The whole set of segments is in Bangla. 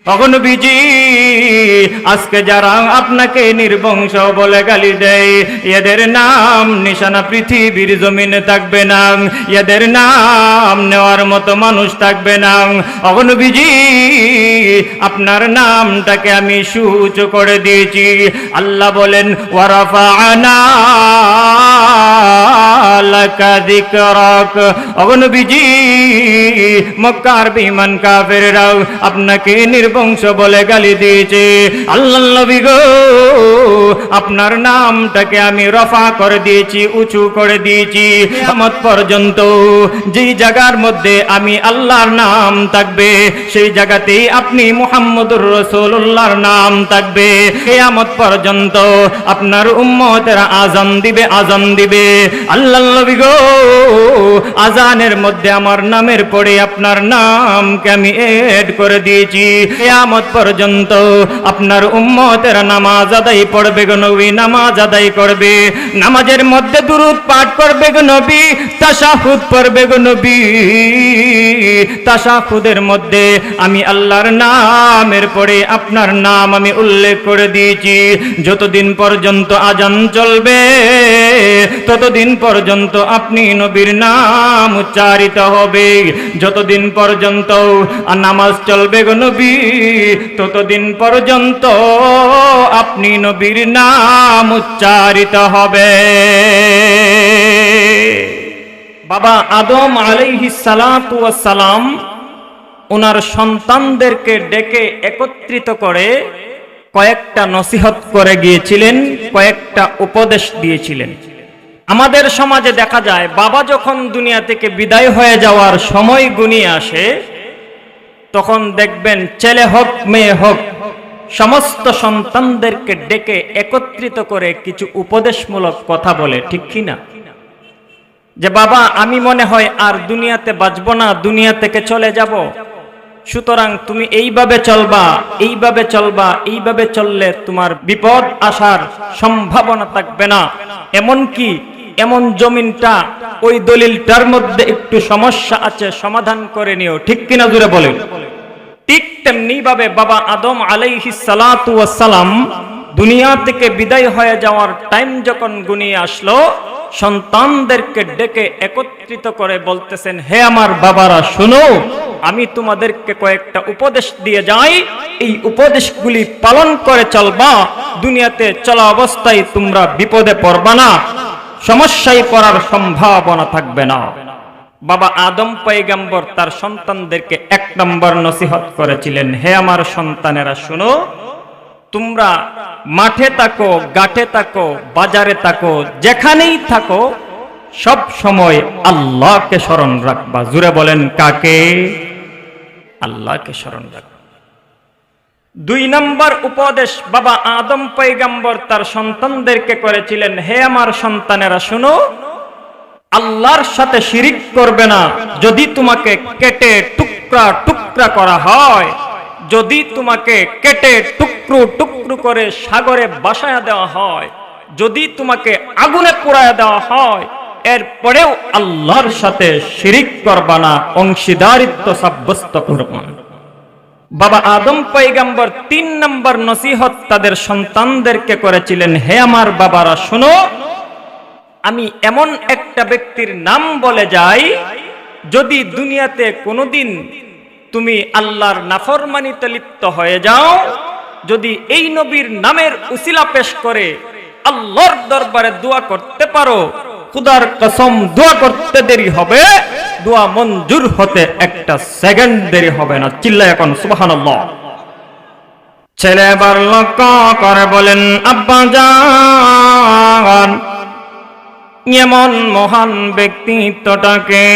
ওগো নবীজি, আজকে যারা আপনাকে নির্বংশ বলে গালি দেয়, এদের নাম নিশানা পৃথিবীর জমিনে থাকবে না, এদের নাম নেওয়ার মতো মানুষ থাকবে না। ওগো নবীজি, আপনার নামটাকে আমি সূচ করে দিয়েছি। আল্লাহ বলেন, ওয়ারাফা'না লাকা যিকরাক। ওগো নবীজি, মক্কার বেঈমান কাফেররাও আপনাকে নির্বংশ বলে গালি দিয়েছে। আল্লাহর নবী গো, আপনার নামটাকে আমি রফা করে দিয়েছি, উঁচু করে দিয়েছি। কিয়ামত পর্যন্ত যেই জায়গার মধ্যে আমি আল্লাহর নাম থাকবে, সেই জায়গাতেই আপনি মুহাম্মদুর রাসূলুল্লাহর নাম থাকবে। কিয়ামত পর্যন্ত আপনার উম্মতেরা আযান দিবে, আযান দিবে। আল্লাহর নবী গো, আযানের মধ্যে আমার নামের পরে আপনার নামকে আমি এড করে দিয়েছি। কিয়ামত পর্যন্ত আপনার উম্মতেরা নামাজ আদায় পড়বে গো নবী, নামাজ আদায় করবে। নামাজের মধ্যে দুরূদ পাঠ করবে গো নবী, তাশাহুদ পড়বে গো নবী। তাশাহুদের মধ্যে আমি আল্লাহর নামের পরে আপনার নাম আমি উল্লেখ করে দিয়েছি। যতদিন পর্যন্ত আযান চলবে, ততদিন পর্যন্ত আপনি নবীর নাম উচ্চারিত হবে। যতদিন পর্যন্ত নামাজ চলবে গো নবী, ততদিন পর্যন্ত আপনি নবীর নাম উচ্চারিত হবে। বাবা আদম আলাইহিস সালাতু ওয়াস সালাম ওনার সন্তানদেরকে ডেকে একত্রিত করে কয়েকটা নসিহত করে গিয়েছিলেন, কয়েকটা উপদেশ দিয়েছিলেন। আমাদের সমাজে দেখা যায়, বাবা যখন দুনিয়া থেকে বিদায় হয়ে যাওয়ার সময় গুনিয়ে আসে, তখন দেখবেন ছেলে হোক মেয়ে হোক সমস্ত সন্তানদেরকে ডেকে একত্রিত করে কিছু উপদেশমূলক কথা বলে, ঠিক কি না? যে বাবা, আমি মনে হয় আর দুনিয়াতে বাঁচব না, দুনিয়া থেকে চলে যাব, সুতরাং তুমি এইভাবে চলবা, এইভাবে চলবা, এইভাবে চললে তোমার বিপদ আসার সম্ভাবনা থাকবে না। এমনকি এমন জমিনটা, ওই দলিলটার মধ্যে একটু সমস্যা আছে, সমাধান করে নিও, ঠিক কিনা জুড়ে বলেন। ঠিক তেমনি ভাবে বাবা আদম আলাইহিস সালাতু ওয়াস সালাম দুনিয়া থেকে বিদায় হয়ে যাওয়ার টাইম যখন গুনিয়ে আসলো, সন্তানদেরকে ডেকে একত্রিত করে বলতেছেন, হে আমার বাবারা শুনো, আমি তোমাদেরকে কয়েকটা উপদেশ দিয়ে যাই, এই উপদেশগুলি পালন করে চলবা, দুনিয়াতে চলা অবস্থায় তোমরা বিপদে পড়বা না, সমস্যায় পড়ার সম্ভাবনা থাকবে না। বাবা আদম পয়গম্বর তার সন্তানদেরকে এক নম্বর নসিহত করেছিলেন, হে আমার সন্তানেরা শুনো, তোমরা মাঠে থাকো, ঘাটে থাকো, বাজারে থাকো, যেখানেই থাকো, সব সময় আল্লাহকে স্মরণ রাখবা। জুড়ে বলেন, কাকে? আল্লাহকে স্মরণ রাখবা। দুই নম্বর উপদেশ বাবা আদম পয়গম্বর তার সন্তানদেরকে করেছিলেন, হে আমার সন্তানেরা শুনো, আল্লাহর সাথে শিরিক করবে না। যদি তোমাকে কেটে টুকরা টুকরা করা হয়, যদি তোমাকে কেটে টুকরো টুকরো করে সাগরে ভাসায়া দেওয়া হয়, যদি তোমাকে আগুনে পোড়ায়া দেওয়া হয়, এরপরেও আল্লাহর সাথে শিরিক করবা না, অংশীদারিত্ব সাব্যস্ত করবা না। বাবা আদম পয়গম্বর তিন নম্বর নসিহত তাদের সন্তানদেরকে করেছিলেন, হে আমার বাবারা শুনো, আমি এমন একটা ব্যক্তির নাম বলে যাই, যদি দুনিয়াতে কোনোদিন তুমি আল্লাহর নাফরমানিতে লিপ্ত হয়ে যাও, যদি এই নবীর নামের উসিলা পেশ করে আল্লাহর দরবারে দোয়া করতে পারো, খুদার কসম দোয়া করতে দেরি হবে, দোয়া মঞ্জুর হতে একটা সেকেন্ড দেরি হবে না। চিল্লায় এখন সুবহানাল্লাহ। ছেলে এবার লক্ষ্য করে বলেন, আব্বা জান, এমন মহান ব্যক্তিত্বটাকে,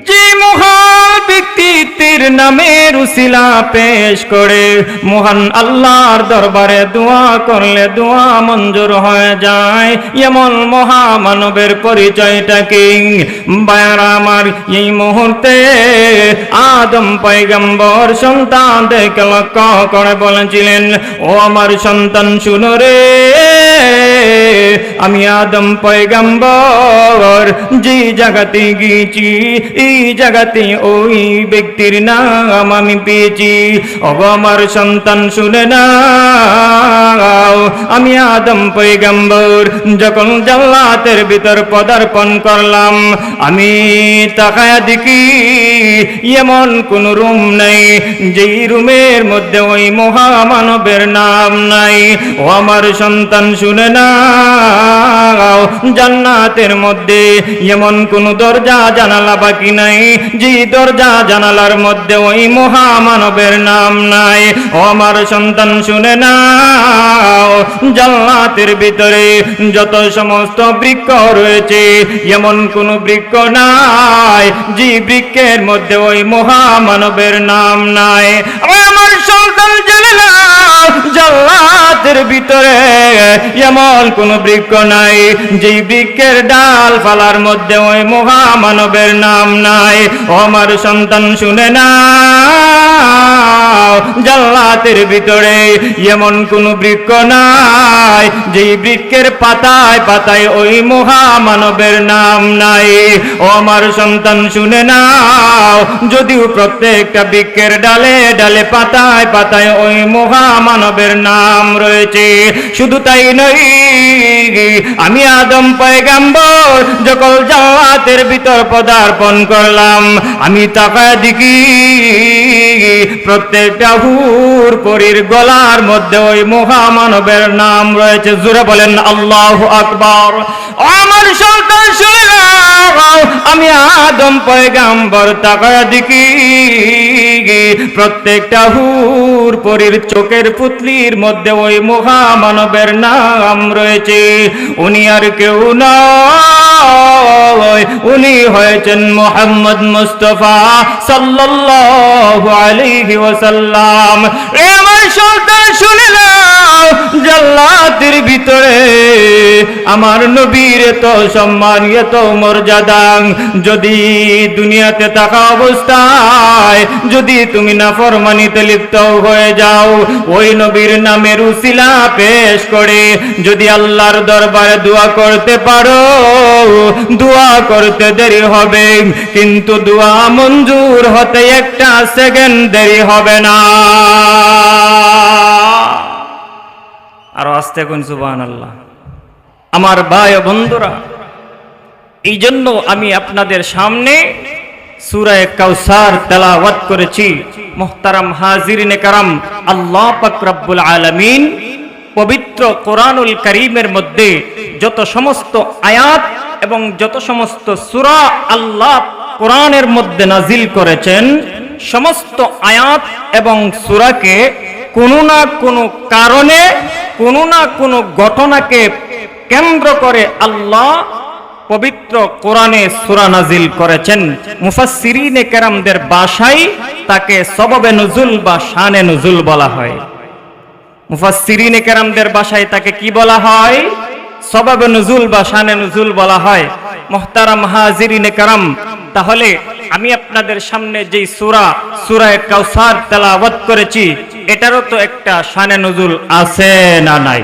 যে মহান ব্যক্তিত্বের নামের উসিলা পেশ করে মহান আল্লাহর দরবারে দোয়া করলে দোয়া মঞ্জুর হয়ে যায়, এমন মহামানবের পরিচয়টা কি? বায়ারা আমার, এই মুহূর্তে আদম পয়গম্বর সন্তানদেরকে লক্ষ্য করে বলেছিলেন, ও আমার সন্তান শুনো রে, আমি আদম পয়গম্বর যে জায়গাতে গিয়েছি এই জায়গাতে ওই ব্যক্তির নাম আমি পেয়েছি। ওগো আমার সন্তান শুনে নাও, আমি আদম পয়গম্বর যখন জান্নাতের ভিতর পদার্পণ করলাম, আমি তাকায়া দেখি এমন কোন রুম নাই যেই রুমের মধ্যে ওই মহামানবের নাম নাই। ও আমার সন্তান শুনে নাও, জান্নাতের মধ্যে এমন কোন দরজা জানালা বাকি নাই যে দরজা জানালার মধ্যে ওই মহামানবের নাম নাই। ও আমার সন্তান শুনে নাও, জান্নাতের ভিতরে যত সমস্ত বৃক্ষ রয়েছে এমন কোন বৃক্ষ নাই যে বৃক্ষের মধ্যে ওই মহামানবের নাম নাই। আমার সন্তান জেনে নাও, জান্নাতের ভিতরে এমন কোন বৃক্ষ নাই যে বৃক্ষের ডাল ফালার মধ্যে ওই মহামানবের নাম নাই। ও আমার সন্তান শুনে নাও, জান্নাতের ভিতরে এমন কোন বৃক্ষ নাই যে বৃক্ষের পাতায় পাতায় ওই মহামানবের নাম নাই। ও আমার সন্তান শুনে নাও, যদিও প্রত্যেকটা বৃক্ষের ডালে ডালে পাতায় পাতায় ওই মহামানবের নাম রয়েছে, শুধু তাই নয়, আমি আদম পয়গম্বর যখন জান্নাতের ভিতর পদার্পণ করলাম, আমি তাকায় দেখি প্রত্যেকটা হুর পরীর গলার মধ্যে ওই মহামানবের নাম রয়েছে। জোরে বলেন আল্লাহু আকবার। আমার সন্তান শুনে নাও, আমি আদম পয়গম্বর তাকায় দেখি প্রত্যেকটা হুর পরীর চোখের পুতলির মধ্যে ওই মহামানবের নাম রয়েছে। উনি আর কেউ নয়, উনি হয়েছেন মুহাম্মদ মুস্তাফা সাল্লাল্লাহু আলাইহি ওয়াসাল্লাম। আমার সন্তান শুনে নাও, জান্নাতের ভিতরে আমার নবীর এত সম্মান এত মর্যাদা, যদি দুনিয়াতে থাকা অবস্থায় যদি তুমি নাফরমানিতে লিপ্ত হয়ে যাও, ওই নবীর নামের উসিলা পেশ করে যদি আল্লাহর দরবারে দোয়া করতে পারো, দোয়া করতে দেরি হবে কিন্তু দোয়া মঞ্জুর হতে একটা সেকেন্ড দেরি হবে না। আর আস্তে কোন সুবহানাল্লাহ। আমার ভাই ও বন্ধুরা, এই জন্য আমি আপনাদের সামনে সূরা কাউসার তেলাওয়াত করেছি। মুহতারাম হাজিরিনে কারাম, আল্লাহ পাক রব্বুল আলামিন পবিত্র কোরআনুল কারীমের মধ্যে যত সমস্ত আয়াত এবং যত সমস্ত সূরা আল্লাহ কোরআনের মধ্যে নাজিল করেছেন, সমস্ত আয়াত এবং সূরাকে কোনো না কোনো কারণে কোনো না কোনো ঘটনাকে কেন্দ্র করে আল্লাহ পবিত্র কোরআনে সূরা নাজিল করেছেন। মুফাসসিরিনে কেরামদের ভাষায় তাকে সবাবে নুজুল বা শানে নুজুল বলা হয়। মুফাসসিরিনে কেরামদের ভাষায় তাকে কি বলা হয়? সবাবে নুজুল বা শানে নুজুল বলা হয়। মুহতারাম হাজিরিনে কেরাম, তাহলে আমি আপনাদের সামনে যেই সূরা কাউসার তেলাওয়াত করেছি, এটারও তো একটা শানে নুজুল আছে না নাই?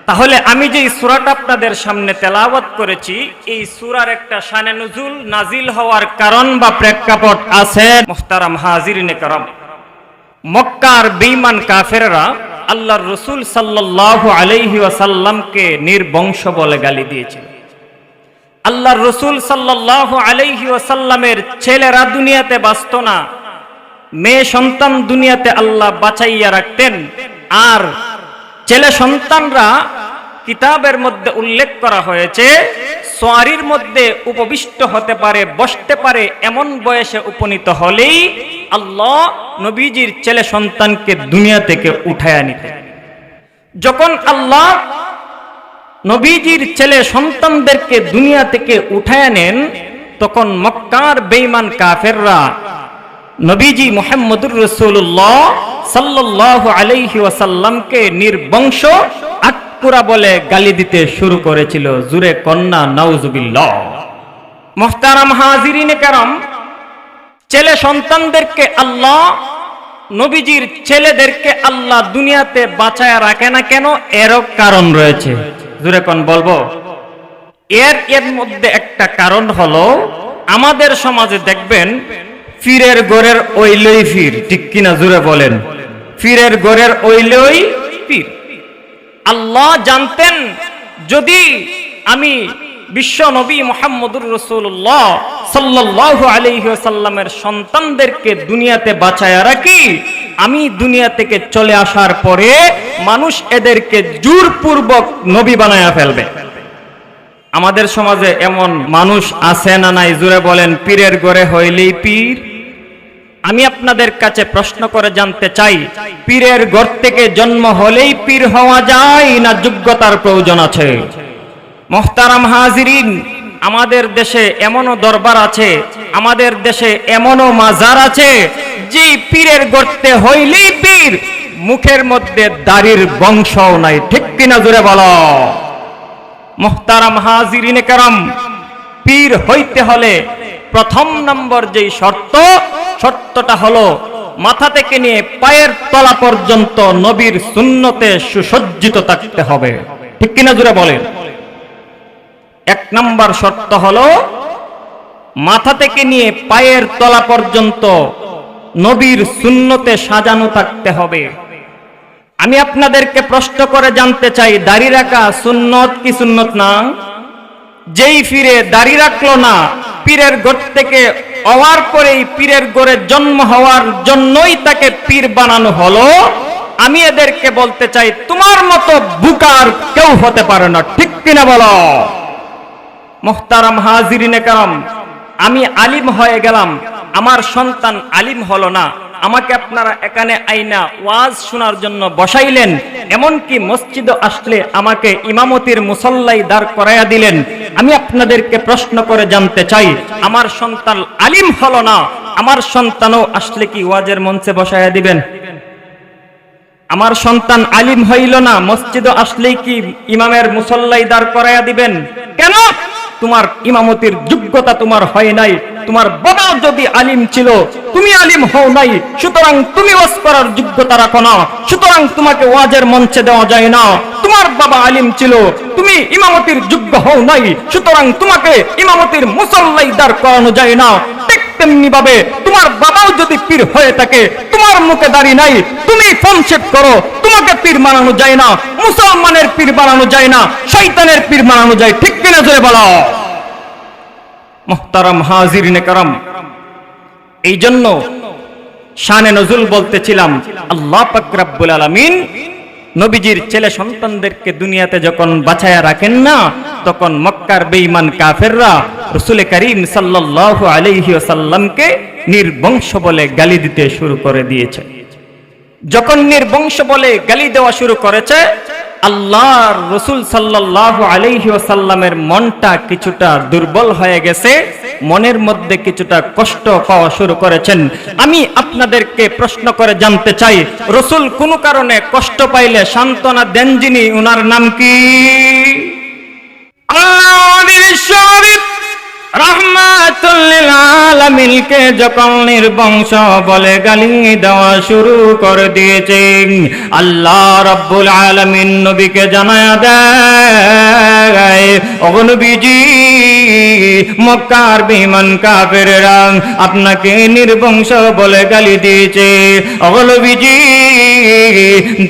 তাহলে আমি যে সূরাটা আপনাদের সামনে তেলাওয়াত করেছি, এই সূরার একটা শানে নুজুল নাজিল হওয়ার কারণ বা প্রেক্ষাপট আছে। মুহতারাম হাজিরিনে কেরাম, মক্কার বেঈমান কাফেররা আল্লাহর রাসূল সাল্লাল্লাহু আলাইহি ওয়াসাল্লামকে নির্বংশ বলে গালি দিয়েছিল। আল্লাহর রাসূল সাল্লাল্লাহু আলাইহি ওয়াসাল্লামের ছেলেরা দুনিয়াতে বাঁচত না, মেয়ে সন্তান দুনিয়াতে আল্লাহ বাঁচাইয়া রাখতেন, আর ছেলে সন্তানরা কিতাবের মধ্যে উল্লেখ করা হয়েছে সোয়ারির মধ্যে উপবিষ্ট হতে পারে, বসতে পারে, এমন বয়সে উপনীত হলেই আল্লাহ নবীজির ছেলে সন্তানকে দুনিয়া থেকে উঠায়া নিতেন। যখন আল্লাহ নবীজির ছেলে সন্তানদেরকে দুনিয়া থেকে উঠায়া নেন, তখন মক্কার বেঈমান কাফেররা নবীজি মুহাম্মদুর রাসূলুল্লাহ সাল্লাল্লাহু আলাইহি ওয়াসাল্লামকে নির্বংশ আটকুরা বলে গালি দিতে শুরু করেছিল। জুরে কন্না নাউজুবিল্লাহ। মুহতারাম হাজিরিনে কেরাম, ছেলে সন্তানদেরকে আল্লাহ নবীজির ছেলেদেরকে আল্লাহ দুনিয়াতে বাঁচায় রাখে না কেন? এরও কারণ রয়েছে। জোরে কোন বলবো? এর মধ্যে একটা কারণ হলো, আমাদের সমাজে দেখবেন পীরের ঘরের ওইলই পীর, ঠিক কিনা জোরে বলেন? পীরের ঘরের ওইলই পীর। আল্লাহ জানতেন যদি আমি বিশ্ব নবী মুহাম্মদুর রাসূলুল্লাহ সাল্লাল্লাহু আলাইহি ওয়াসাল্লামের সন্তানদেরকে দুনিয়াতে বাঁচায়া রাখি, আমি দুনিয়া থেকে চলে আসার পরে মানুষ এদেরকে জোরপূর্বক নবী বানায়া ফেলবে। আমাদের সমাজে এমন মানুষ আছে না নাই? জোরে বলেন। পীরের ঘরে হইলেই পীর। আমি আপনাদের কাছে প্রশ্ন করে জানতে চাই, পীরের ঘর থেকে জন্ম হলেই পীর হওয়া যায় না যোগ্যতার প্রয়োজন আছে? মুহতারাম হাজিরিন, আমাদের দেশে এমনও দরবার আছে, আমাদের দেশে এমনও মাজার আছে যে পীরের গর্তে হইলেই পীর, মুখের মধ্যে দাড়ির বংশও নাই। ঠিক কিনা জোরে বলো? মুহতারাম হাজিরিনে কেরাম, পীর হইতে হলে প্রথম নম্বর যেই শর্তটা হলো মাথা থেকে নিয়ে পায়ের তলা পর্যন্ত নবীর সুন্নতে সুসজ্জিত থাকতে হবে। ঠিক কিনা জোরে বলেন? এক নম্বর শর্ত হলো মাথা থেকে নিয়ে পায়ের তলা পর্যন্ত নবীর সুন্নতে সাজানো থাকতে হবে। আমি আপনাদেরকে প্রশ্ন করে জানতে চাই, দাড়ি রাখা সুন্নত কি সুন্নত না? যেই পীরে দাড়ি রাখলো না, পীরের ঘর থেকে হওয়ার পরেই পীরের ঘরে জন্ম হওয়ার জন্যই তাকে পীর বানানো হলো। আমি এদেরকে বলতে চাই, তোমার মতো বুকার কেউ হতে পারে না। ঠিক কিনা বলো? মুহতারাম হাজিরিনে কারাম, আমি আলিম হয়ে গেলাম, আমার সন্তান আলিম হলো না, আমাকে আপনারা এখানে আইনা ওয়াজ শোনার জন্য বসাইলেন, এমনকি মসজিদে আসলে আমাকে ইমামতির মুসল্লাই দাঁড় করাইয়া দিলেন। আমি আপনাদেরকে প্রশ্ন করে জানতে চাই, আমার সন্তান আলিম হলো না, আমার সন্তানও আসলে কি ওয়াজের মঞ্চে বসাইয়া দিবেন? আমার সন্তান আলিম হইল না, মসজিদে আসলেই কি ইমামের মুসল্লাই দাঁড় করাইয়া দিবেন? কেন? তোমার ইমামতির যোগ্যতা তোমার হয় নাই। তোমার বাবা যদি আলিম ছিল, তুমি আলিম হও নাই, সুতরাং তুমি ওয়াজ করার যোগ্যতা রাখো না, সুতরাং তোমাকে ওয়াজের মঞ্চে দেওয়া যায় না। তোমার বাবা আলিম ছিল, তুমি ইমামতির যোগ্য হও নাই, সুতরাং তোমাকে ইমামতির মুসল্লাই দাঁড় করানো যায় না। ঠিক তেমনি ভাবে তোমার বাবাও যদি পীর হয়ে থাকে, তোমার মুখে দাড়ি নাই, তুমি ফোনশেপ করো, তোমাকে পীর বানানো যায় না। মুসলমানের পীর বানানো যায় না, শয়তানের পীর বানানো যায়। ঠিক কিনা জোরে বলো? মুহতারাম হাজিরিনে কারাম, এই জন্য শানে নজুল বলতেছিলাম, আল্লাহ পাক রব্বুল আলামিন নবীজির ছেলে সন্তানদেরকে দুনিয়াতে যখন বাঁচায়া রাখেন না, তখন মক্কার বেঈমান কাফেররা রাসূল করিম সাল্লাল্লাহু আলাইহি ওয়াসাল্লামকে নির্বংশ বলে গালি দিতে শুরু করে দিয়েছে। যখন নির্বংশ বলে গালি দেওয়া শুরু করেছে, আল্লাহর রাসূল সাল্লাল্লাহু আলাইহি ওয়াসাল্লামের মনটা কিছুটা দুর্বল হয়ে গেছে, মনের মধ্যে কিছুটা কষ্ট পাওয়া শুরু করেছেন। আমি আপনাদেরকে প্রশ্ন করে জানতে চাই, রাসূল কোনো কারণে কষ্ট পাইলে সান্ত্বনা দেন যিনি, ওনার নাম কি? রাহমাতুল লিল আলামিনকে যখন নির্বংশ বলে গালি দেওয়া শুরু করে দিয়েছেন, আল্লাহ রাব্বুল আলামিন নবীকে জানায়া দেয়, ও নবীজি, মক্কার বেঈমান কাফেররা আপনাকে নির্বংশ বলে গালি দিয়েছে। ও নবীজি,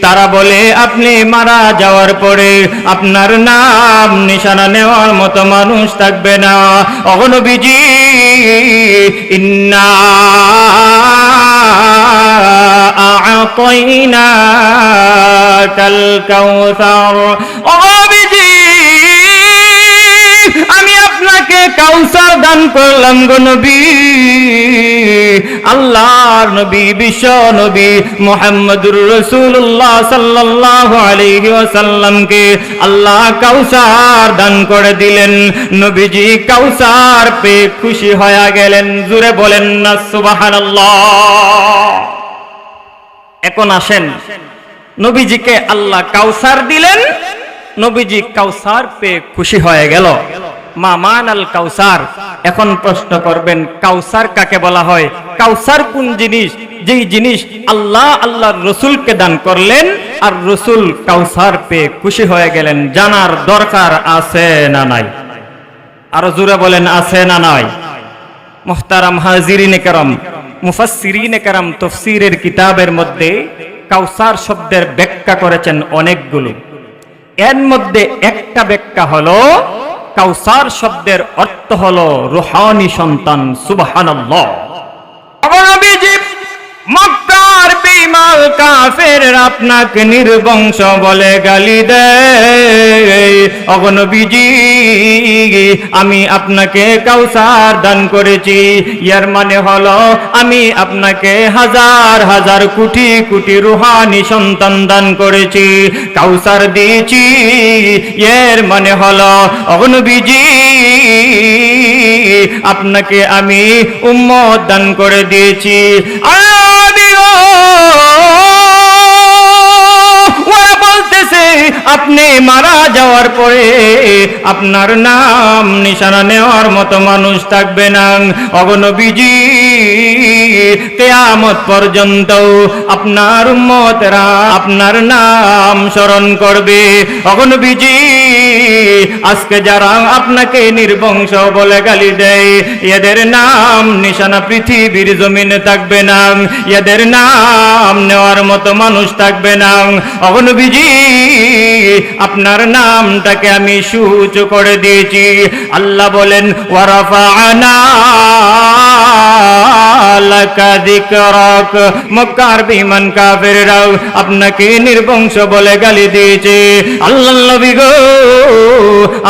তারা বলে আপনি মারা যাওয়ার পরে আপনার নাম নিশানা নেওয়ার মতো মানুষ থাকবে না। ও নবীজি, ইন্না আ'তাইনাকাল কাউসার। ও নবীজি, আমি আপনাকে কাউসার দান করলাম গো নবী। আল্লাহর নবী, বিশ্ব নবী মুহাম্মদুর রাসূলুল্লাহ সাল্লাল্লাহু আলাইহি ওয়াসাল্লামকে আল্লাহ কাউসার দান করে দিলেন। নবীজি কাউসার পেয়ে খুশি হয়ে গেলেন। জোরে বলেন না সুবহানাল্লাহ। এখন আসেন, নবীজিকে আল্লাহ কাউসার দিলেন, নবীজি কাউসার পেয়ে খুশি হয়ে গেল। মা মানাল কাউসার। এখন প্রশ্ন করবেন, কাউসার কাকে বলা হয়? কাউসার কোন জিনিস? যেই জিনিস আল্লাহ আল্লাহর রসুলকে দান করলেন, আর রসুল কাউসার পেয়ে খুশি হয়ে গেলেন। জানার দরকার আছে না নাই? আরো জোরে বলেন, আছে না নাই? মুহতারাম হাজিরিনে কেরাম, মুফাসসিরিনে কেরাম তাফসীরের কিতাবের মধ্যে কাউসার শব্দের ব্যাখ্যা করেছেন অনেকগুলো। এর মধ্যে একটা ব্যাখ্যা হলো কাউসার শব্দের অর্থ হলো রূহানি সন্তান। সুবহানাল্লাহ। নবীজি মক্কার বেঈমান কাফেররা আপনাকে নির্বংশ বলে গালি দেয়। ওগো নবীজি, আমি আপনাকে কাউসার দান করেছি, এর মানে হলো আমি আপনাকে হাজার হাজার কোটি কোটি রূহানি সন্তান দান করেছি, কাউসার দিয়েছি। এর মানে হলো ওগো নবীজি, আপনাকে আমি উম্মত দান করে দিয়েছি। ওরা বলতেছে আপনি মারা যাওয়ার পরে আপনার নাম নিশানা নেওয়ার মতো মানুষ থাকবে না। ওগো নবীজি, কিয়ামত পর্যন্ত আপনার উম্মতেরা আপনার নাম স্মরণ করবে। ওগো নবীজি, আজকে যারা আপনাকে নির্বংশ বলে গালি দেয়, এদের নাম নিশানা পৃথিবীর জমিনে থাকবে না, এদের নাম নেওয়ার মতো মানুষ থাকবে না। ওগো নবীজি, আপনার নামটাকে আমি সুউচ্চ করে দিয়েছি। আল্লাহ বলেন, ওয়ারাফা'না লাকা যিকরাক। মক্কার বেঈমান কাফেররা আপনাকে নির্বংশ বলে গালি দিয়েছে। আল্লাহর নবী গো,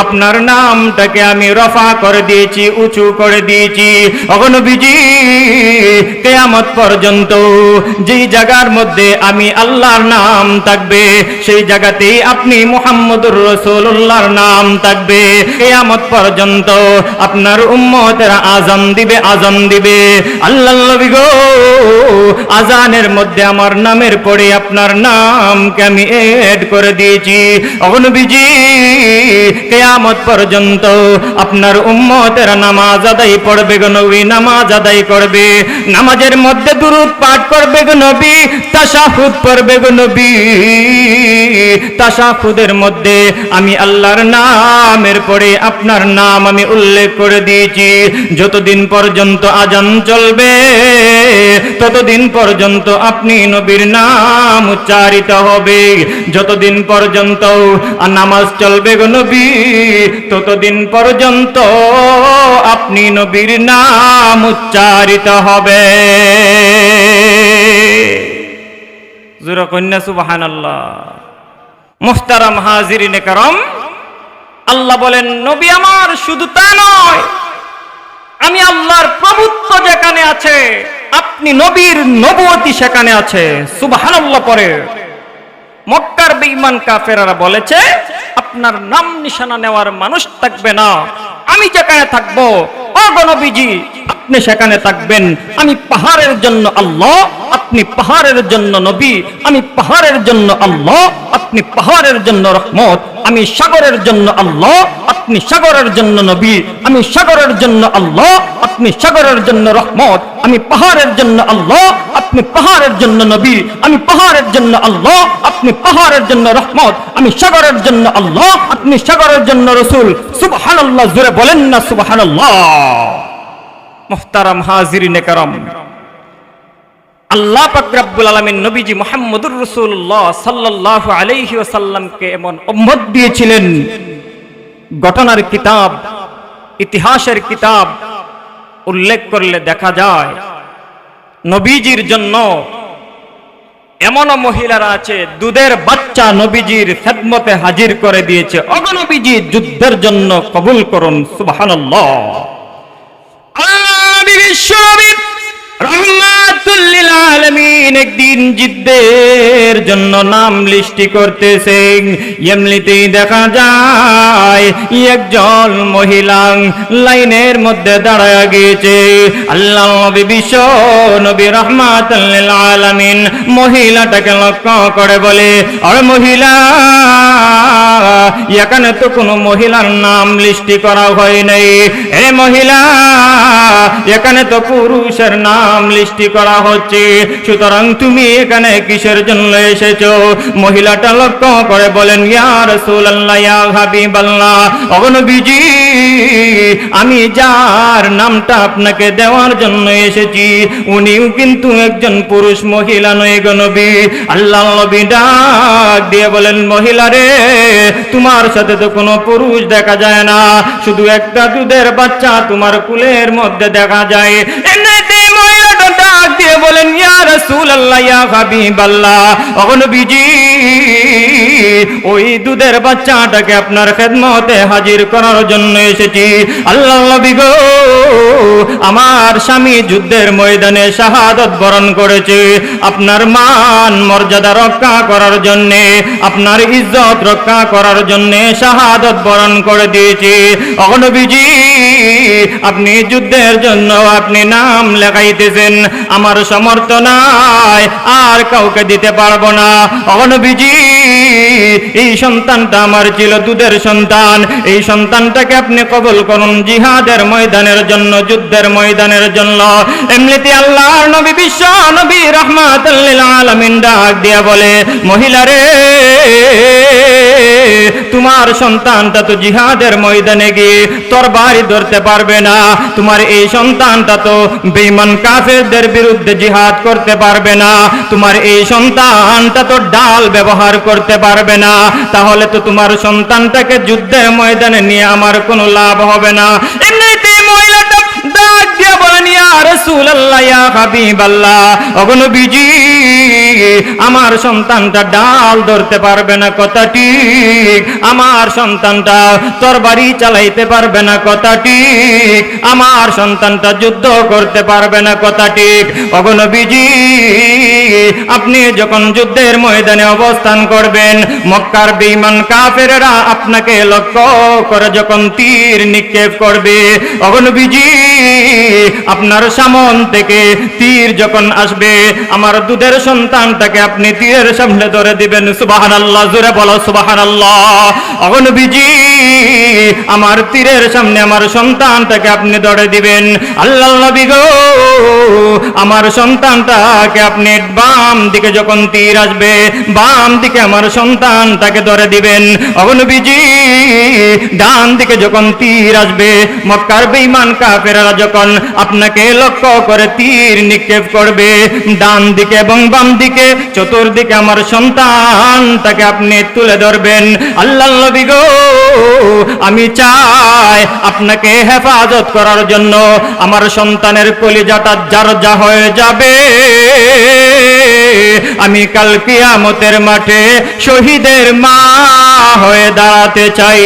আপনার নামটাকে আমি রফা করে দিয়েছি, উঁচু করে দিয়েছি। ওগো নবীজি, কিয়ামত পর্যন্ত যেই জায়গার মধ্যে আমি আল্লাহর নাম থাকবে, সেই জায়গাতেই আপনি মুহাম্মদুর রাসূলুল্লাহর নাম থাকবে। কিয়ামত পর্যন্ত আপনার উম্মতেরা আযান দিবে, আযান দিবে। আল্লাহর নবী গো, আযানের মধ্যে আমার নামের পরে আপনার নামকে আমি এড করে দিয়েছি। ওগো নবীজি, কিয়ামত পর্যন্ত আপনার উম্মতেরা নামাজ আদায় পড়বে গো নবী, নামাজ আদায় করবে। নামাজের মধ্যে দুরূদ পাঠ করবে গো নবী, তাশাহুদ পড়বে গো নবী। তাশাহুদের মধ্যে আমি আল্লাহর নামের পরে আপনার নাম আমি উল্লেখ করে দিয়েছি। যতদিন পর্যন্ত আযান চলবে, ততদিন পর্যন্ত আপনি নবীর নাম উচ্চারিত হবে। যতদিন পর্যন্ত নামাজ চলবে গো নবী, ততদিন পর্যন্ত আপনি নবীর নাম উচ্চারিত হবে। জোরে কন্যা সুবহানাল্লাহ। মুহতারাম হাজিরিনে কেরাম, আল্লাহ বলেন, নবী আমার শুধু তা নয়, আমি আল্লাহর প্রভুত্ব যেখানে আছে, আপনি নবীর নবুয়তি সেখানে আছে। সুবহানাল্লাহ। পরে মক্কার বেঈমান কাফেররা বলেছে আপনার নাম নিশানা নেওয়ার মানুষ থাকবে না, আমি যেখানে থাকবো, ওগো নবীজি আপনি সেখানে থাকবেন। আমি পাহাড়ের জন্য আল্লাহ, আপনি পাহাড়ের জন্য নবী। আমি পাহাড়ের জন্য আল্লাহ, আপনি পাহাড়ের জন্য রহমত। আমি সাগরের জন্য আল্লাহ, আপনি সাগরের জন্য নবী। আমি সাগরের জন্য আল্লাহ, আপনি সাগরের জন্য রহমত। আমি পাহাড়ের জন্য আল্লাহ, আপনি পাহাড়ের জন্য নবী। আমি পাহাড়ের জন্য আল্লাহ, আপনি পাহাড়ের জন্য রহমত। আমি সাগরের জন্য আল্লাহ, আপনি সাগরের জন্য রাসূল। সুবহানাল্লাহ। জোরে বলেন না সুবহানাল্লাহ। মুহতারাম হাজিরিনে কেরাম, আল্লাহ পাক রব্বুল আলামিন নবীজি মুহাম্মদুর রাসূলুল্লাহ সাল্লাল্লাহু আলাইহি ওয়াসাল্লামকে এমন উম্মত দিয়েছিলেন, ঘটনার কিতাব, ইতিহাসের কিতাব উল্লেখ করলে দেখা যায় নবীজির জন্য এমন মহিলারা আছে দুধের বাচ্চা নবীজির খেদমতে হাজির করে দিয়েছে। ওগো নবীজি, যুদ্ধের জন্য কবুল করুন। সুবহানাল্লাহ। আল্লাহ বিশ্বনবী রাহমাতুল লিল আলামিন একদিন যুদ্ধের জন্য নাম লিস্টি করতেছেন। এমনিতেই দেখা যায় একজন মহিলা লাইনের মধ্যে দাঁড়ায় গিয়েছে। আল্লাহ নবী বিশ্ব নবী রাহমাতুল লিল আলামিন মহিলাটাকে লক্ষ্য করে বলে, আরে মহিলা, এখানে তো কোনো মহিলার নাম লিস্টি করা হয় নাই। এ মহিলা, এখানে তো পুরুষের নাম নাম লিস্টি করা হচ্ছে। সুতরাং তুমি এখানে কিসের জন্য এসেছো? মহিলাটা লক্ষ্য করে বলেন, ইয়া রাসূলুল্লাহ, ইয়া হাবিবাল্লাহ, ও নবীজি, আমি যার নামটা আপনাকে দেওয়ার জন্য এসেছি উনিও কিন্তু একজন পুরুষ, মহিলা নয় গো নবী। আল্লাহর নবী ডাক দিয়ে বলেন, মহিলা রে, তোমার সাথে তো কোনো পুরুষ দেখা যায় না, শুধু একটা দুধের বাচ্চা তোমার কুলের মধ্যে দেখা যায়। এমনিতে মহিলাটা ডাক দিয়ে বলেন, ইয়া রাসূলুল্লাহ, ইয়া হাবিবাল্লাহ, ও নবীজি, ওই দুধের বাচ্চাটাকে আপনার খেদমতে হাজির করার জন্য এসেছি। আল্লাহর নবী গো, আমার স্বামী যুদ্ধের ময়দানে শাহাদাত বরণ করেছে, আপনার মান মর্যাদা রক্ষা করার জন্য, আপনার ইজ্জত রক্ষা করার জন্য শাহাদাত বরণ করে দিয়েছে। ও নবীজি, আপনি যুদ্ধের জন্য আপনি নাম লেখাইতেছেন, আমার সামর্থ্য নাই, আর কাউকে দিতে পারবো না। ও নবীজি, এই সন্তানটা আমার ছিল দুধের সন্তান, এই সন্তানটাকে আপনি কবুল করুন জিহাদের ময়দানের জন্য, যুদ্ধের ময়দানের জন্য। এমনিতে আল্লাহর নবী, বিশ্ব নবী রাহমাতুল লিল আলামিন ডাক দিয়া বলে, মহিলা রে, তোমার সন্তানটা তো জিহাদের ময়দানে গিয়ে তরবারি ধরতে পারবে না, তোমার এই সন্তানটা তো বেঈমান কাফেরদের বিরুদ্ধে জিহাদ করতে পারবে না, তোমার এই সন্তানটা তো ডাল ব্যবহার করতে পারবে না, তাহলে তো তোমার সন্তানটাকে যুদ্ধের ময়দানে নিয়ে আমার কোনো লাভ হবে না। এমনিতে মহিলাটা ডাক দিয়ে বলেন, ইয়া রাসূলুল্লাহ, ইয়া হাবিবাল্লাহ, ও নবীজি, আমার সন্তানটা ডাল ধরতে পারবে না, কথা ঠিক, আমার সন্তানটা তরবারি চালাইতে পারবে না, কথা ঠিক, আমার সন্তানটা যুদ্ধ করতে পারবে না, কথা ঠিক। ও নবীজি, আপনি যখন যুদ্ধের ময়দানে অবস্থান করবেন, মক্কার বেঈমান কাফেররা আপনাকে লক্ষ্য করে যখন তীর নিক্ষেপ করবে, ও নবীজি, আপনার সামন থেকে তীর যখন আসবে, আমার দুধের সন্তানটাকে আপনি তীরের সামনে ধরে দিবেন। সুবহানাল্লাহ, জোরে বলো সুবহানাল্লাহ। ও নবীজি, আমার তীরের সামনে আমার সন্তানটাকে আপনি ধরে দিবেন। আল্লাহর নবী গো, আমার সন্তানটাকে আপনি বাম দিকে যখন তীর আসবে, বাম দিকে আমার সন্তানটাকে ধরে দিবেন। ও নবীজি, ডান দিকে যখন তীর আসবে, মক্কার বেঈমান কাফেররা যখন আপনাকে লক্ষ্য করে তীর নিক্ষেপ করবে, ডান দিকে এবং বাম দিকে চতুর্দিকে আমার সন্তানটাকে আপনি তুলে ধরবেন। আল্লাহর নবী গো, আমি চাই আপনাকে হেফাজত করার জন্য আমার সন্তানের কলিজাটা জারজা হয়ে যাবে, আমি কাল কিয়ামতের মাঠে শহীদের মা হয়ে দাঁড়াতে চাই।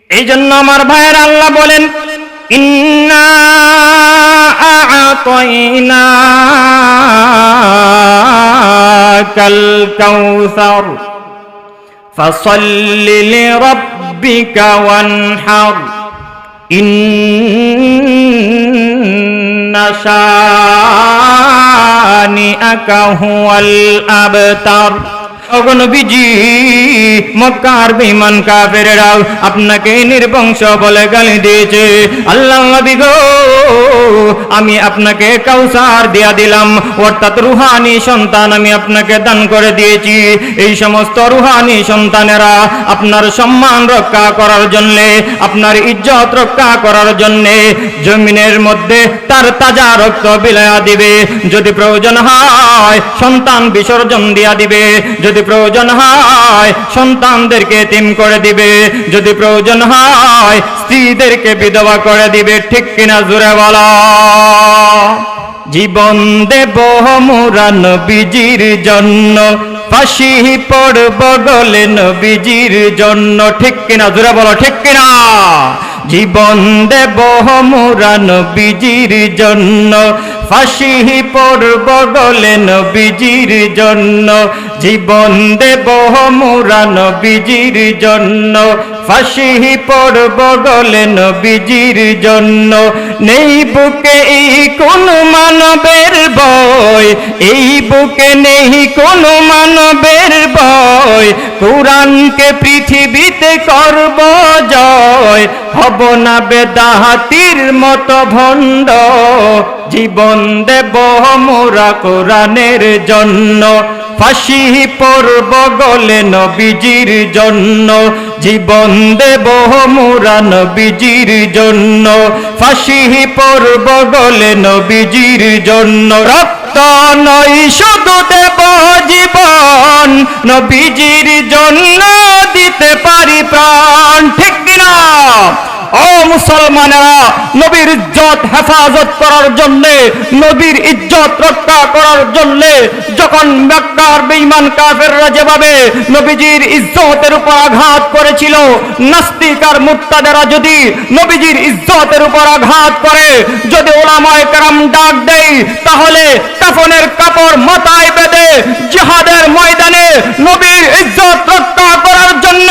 এই জন্য আমার ভাইয়ের আল্লাহ বলেন, ইন্না আ'তাইনাকাল কাউসার ফাসাল্লি লিরাব্বিকা ওয়ানহার ইন্না শানিআকা হুয়াল আবতার। ও নবীজি, মক্কার বেঈমান কাফেররা আপনাকে নির্বংশ বলে গালি দিয়েছে। আল্লাহর নবী গো, আমি আপনাকে কাউসার দিয়া দিলাম, অর্থাৎ রুহানি সন্তান আমি আপনাকে দান করে দিয়েছি। এই সমস্ত রুহানি সন্তানেরা আপনার সম্মান রক্ষা করার জন্য, আপনার ইজ্জত রক্ষা করার জন্য জমিনের মধ্যে তার তাজা রক্ত বিলায়া দিবে, যদি প্রয়োজন হয় সন্তান বিসর্জন দিয়া দিবে, যদি প্রয়োজন হয় সন্তানদেরকে এতিম করে দিবে, যদি প্রয়োজন হয় স্ত্রীদেরকে বিধবা করে দিবে। ঠিক কিনা জোরে বলো। জীবন দেব মোরা নবীজির জন্য, ফাঁসি পড়ব গলে নবীজির জন্য। ঠিক কিনা জোরে বলো, ঠিক কিনা। জীবন দেব মোরা নবীজির জন্য, ফাঁসি পড়ব গলে নবীজির জন্য। জীবন দেব মোরা নবীজির জন্য, ফাঁসি পড়ব গলে নবীজির জন্য। নেই বুকে এই কোন মানবের ভয়, এই বুকে নেই কোন মানবের ভয়, কোরআনকে পৃথিবীতে করব জয়, হব না বেদাহাতির মতো ভণ্ড, জীবন দেব মোরা কোরআনের জন্য, ফাঁসি পড়ব গলে নবীজির জন্য, জীবন দেব মোরা নবীজির জন্য, ফাঁসি পড়ব গলে নবীজির জন্য, রক্ত নয় শুধু দেব জীবন, নবীজির জন্য দিতে পারি প্রাণ, ঠিক কিনা? ও মুসলমানেরা, নবীর ইজ্জত হেফাজত করার জন্য, নবীর ইজ্জত রক্ষা করার জন্য যখন মক্কার বেঈমান কাফেররা যেভাবে নবীজির ইজ্জতের উপর আঘাত করেছিল, নাস্তিক আর মুরতাদেরা যদি নবীজির ইজ্জতের উপর আঘাত করে, যদি উলামায়ে কেরাম ডাক দেয়, তাহলে কাফনের কাপড় মাথায় বেঁধে জিহাদের ময়দানে নবীর ইজ্জত রক্ষা করার জন্য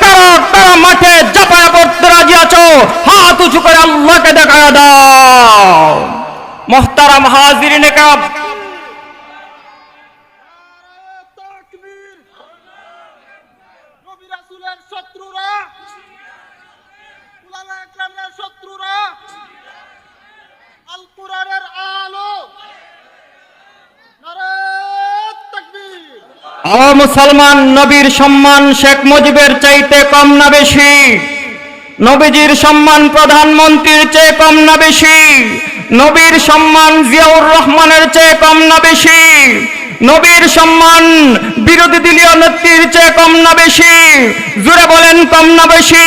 কারা কারা মাঠে ঝাঁপায় পড়তে রাজি আছো? হাত উঁচু করে আল্লাহকে দেখা দাও। মুহতারাম হাজিরিনে কাব, নবী রাসূলের শত্রুরা, উলামায়ে কেরামের শত্রুরা, আল কুরআনের আলো, নারে তাকবীর। ও মুসলমান, নবীর সম্মান শেখ মুজিবের চাইতে কম না বেশি? নবীজির সম্মান প্রধানমন্ত্রীর চেয়ে কম না বেশি? নবীর সম্মান জিয়াউর রহমানের চেয়ে কম না বেশি? নবীর সম্মান বিরোধী দলীয় নেত্রীর চেয়ে কম না বেশি? জোরে বলেন, কম না বেশি?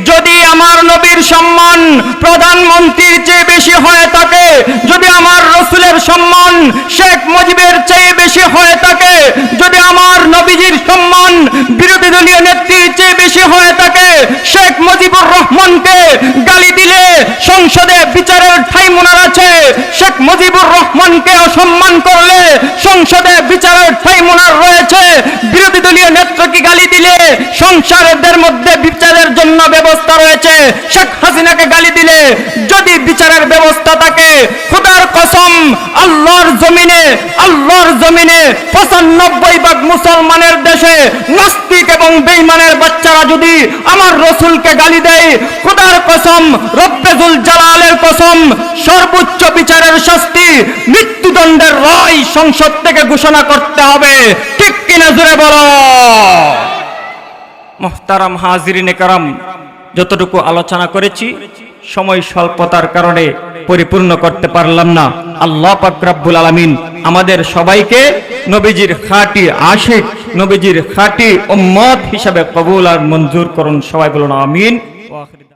যদি আমার নবীর সম্মান প্রধানমন্ত্রীর চেয়ে বেশি হয়ে থাকে, যদি আমার রসুলের সম্মান শেখ মুজিবের চেয়ে বেশি হয়ে থাকে, যদি আমার নবীজির সম্মান বিরোধী দলীয় নেত্রীর চেয়ে বেশি হয়ে থাকে, শেখ মুজিবুর রহমানকে গালি দিলে সংসদে বিচারের ঠাঁই মোনার আছে, শেখ মুজিবুর রহমানকে অসম্মান করলে সংসদে বিচারের ঠাঁই মোনার রয়েছে, বিরোধী দলীয় নেত্রকে গালি দিলে সংসদের মধ্যে বিচারের জন্য ব্যবস্থা রয়েছে, শেখ হাসিনাকে গালি দিলে যদি বিচারের ব্যবস্থা থাকে, খোদার কসম আল্লাহর জমিনে 95% মুসলমানের দেশে নাস্তিক এবং বেঈমানের বাচ্চারা যদি আমার রসুলকে গালি দেয়, খোদার কসম, রব্বে-জুল জালালের কসম, সর্বোচ্চ বিচারের শাস্তি মৃত্যুদণ্ডের রায় সংসদ থেকে ঘোষণা করতে হবে, ঠিক কিনা? জোরে বলো। মুহতারাম হাজিরিনে কারাম, যতটুকু আলোচনা করেছি সময় স্বল্পতার কারণে পরিপূর্ণ করতে পারলাম না। আল্লাহ পাক রব্বুল আলামিন আমাদের সবাইকে নবীজির খাঁটি আশিক, নবীজির খাঁটি উম্মত হিসাবে কবুল আর মঞ্জুর করুন। সবাই বলুন আমিন।